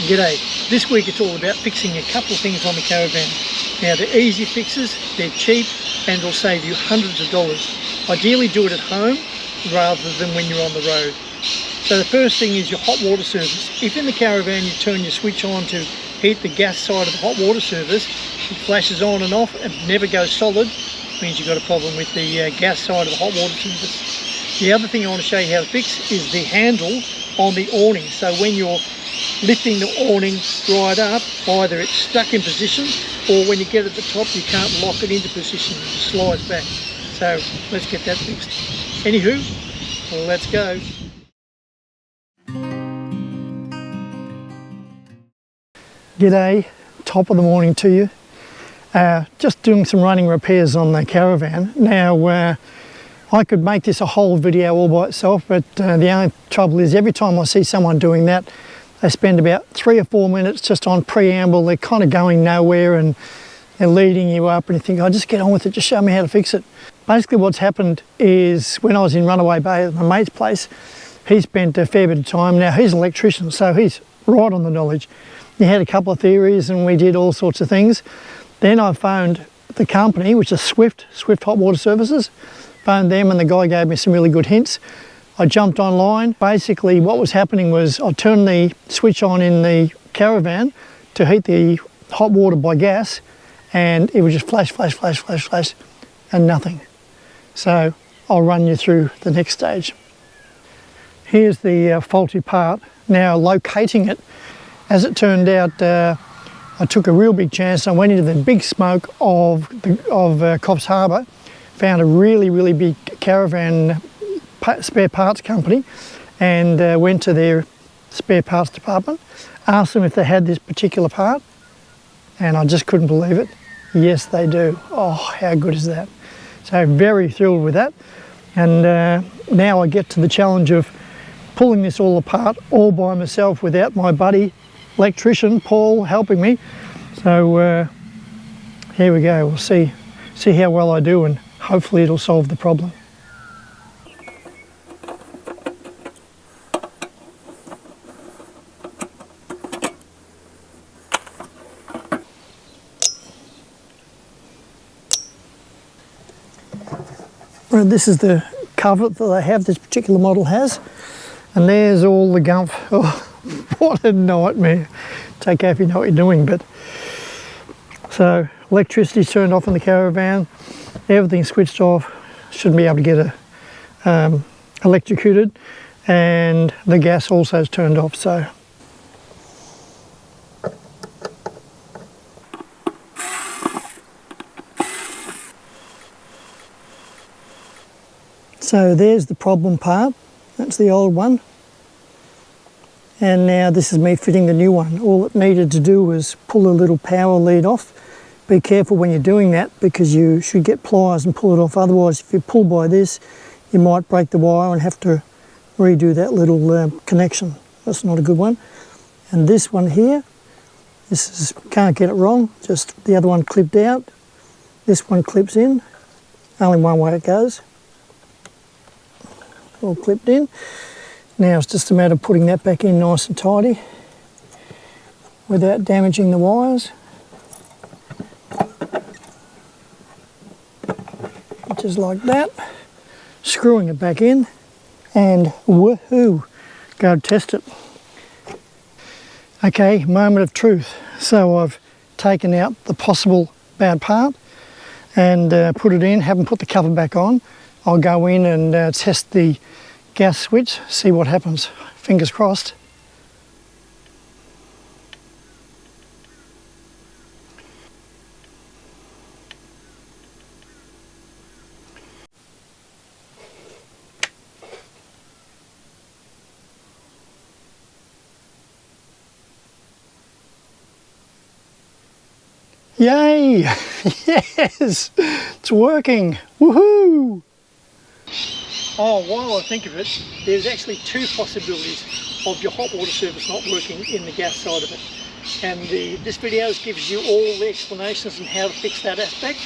G'day. This week it's all about fixing a couple of things on the Caravan. Now they're easy fixes, they're cheap, and will save you hundreds of dollars. Ideally do it at home rather than when you're on the road. So the first thing is your hot water service. If in the Caravan you turn your switch on to heat the gas side of the hot water service, it flashes on and off and never goes solid, means you've got a problem with the gas side of the hot water service. The other thing I want to show you how to fix is the handle on the awning. So when you're lifting the awning right up, either it's stuck in position or when you get at the top you can't lock it into position, it slides back. So let's get that fixed. Anywho, let's go. G'day, top of the morning to you. Just doing some running repairs on the Caravan. Now I could make this a whole video all by itself, but the only trouble is every time I see someone doing that, they spend about 3 or 4 minutes just on preamble. They're kind of going nowhere and they're leading you up and you think, oh, just get on with it, just show me how to fix it. Basically what's happened is when I was in Runaway Bay at my mate's place, he spent a fair bit of time. Now he's an electrician, so he's right on the knowledge. He had a couple of theories and we did all sorts of things. Then I phoned the company, which is Swift Hot Water Services, phoned them and the guy gave me some really good hints. I jumped online. Basically what was happening was I turned the switch on in the Caravan to heat the hot water by gas and it would just flash, flash, flash, flash, flash and nothing. So I'll run you through the next stage. Here's the faulty part. Now locating it, as it turned out, I took a real big chance. I went into the big smoke of Coffs Harbour, found a really big Caravan spare parts company and went to their spare parts department, asked them if they had this particular part, and I just couldn't believe it. Yes, they do. Oh, how good is that? So very thrilled with that. And now I get to the challenge of pulling this all apart all by myself without my buddy electrician Paul helping me. So here we go. We'll see how well I do and hopefully it'll solve the problem. Right, this is the cover that they have, this particular model has, and there's all the gump. Oh, what a nightmare. Take care if you know what you're doing. But so electricity's turned off in the Caravan, everything's switched off, shouldn't be able to get electrocuted, and the gas also is turned off. So there's the problem part, that's the old one. And now this is me fitting the new one. All it needed to do was pull a little power lead off. Be careful when you're doing that because you should get pliers and pull it off. Otherwise, if you pull by this, you might break the wire and have to redo that little connection. That's not a good one. And this one here, can't get it wrong, just the other one clipped out. This one clips in, only one way it goes. All clipped in. Now it's just a matter of putting that back in nice and tidy without damaging the wires. Just like that. Screwing it back in and woohoo, go test it. Okay, moment of truth. So I've taken out the possible bad part and put it in, haven't put the cover back on. I'll go in and test the gas switch, see what happens. Fingers crossed. Yay! Yes! It's working! Woohoo! Oh, while I think of it, there's actually two possibilities of your hot water service not working in the gas side of it. And this video gives you all the explanations on how to fix that aspect.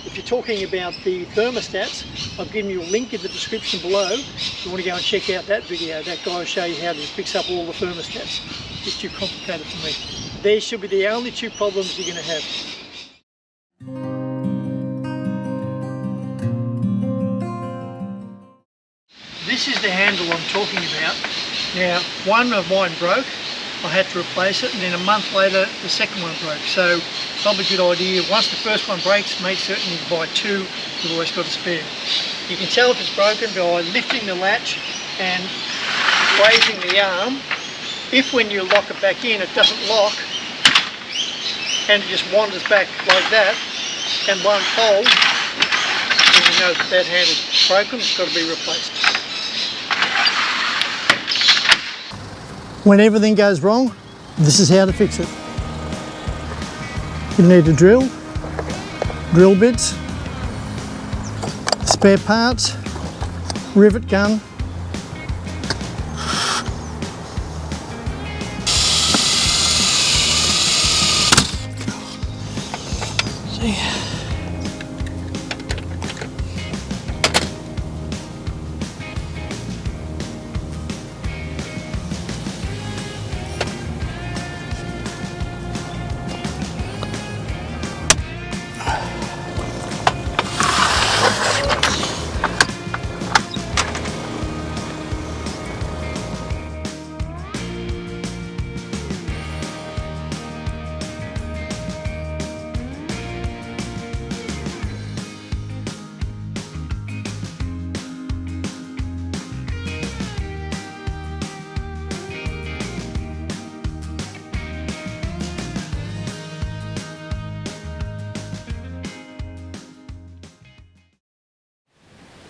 If you're talking about the thermostats, I've given you a link in the description below. If you want to go and check out that video, that guy will show you how to fix up all the thermostats. is too complicated for me. These should be the only two problems you're going to have. This is the handle I'm talking about. Now, one of mine broke. I had to replace it, and then a month later the second one broke. So probably a good idea, once the first one breaks, make certain you buy two. You've always got a spare. You can tell if it's broken by lifting the latch and raising the arm. If when you lock it back in, it doesn't lock and it just wanders back like that and won't hold, then you know that handle's broken, it's got to be replaced. When everything goes wrong, this is how to fix it. You need a drill bits, spare parts, rivet gun,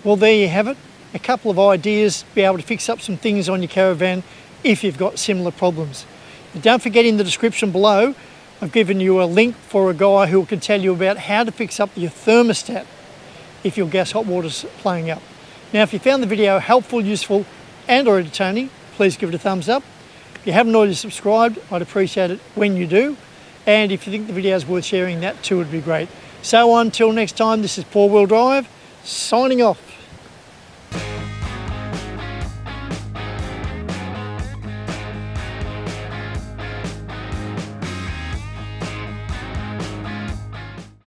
Well, there you have it. A couple of ideas to be able to fix up some things on your caravan if you've got similar problems. And don't forget, in the description below, I've given you a link for a guy who can tell you about how to fix up your thermostat if your gas hot water's playing up. Now, if you found the video helpful, useful and or entertaining, please give it a thumbs up. If you haven't already subscribed, I'd appreciate it when you do. And if you think the video is worth sharing, that too would be great. So until next time, this is 4 Wheel Drive, signing off.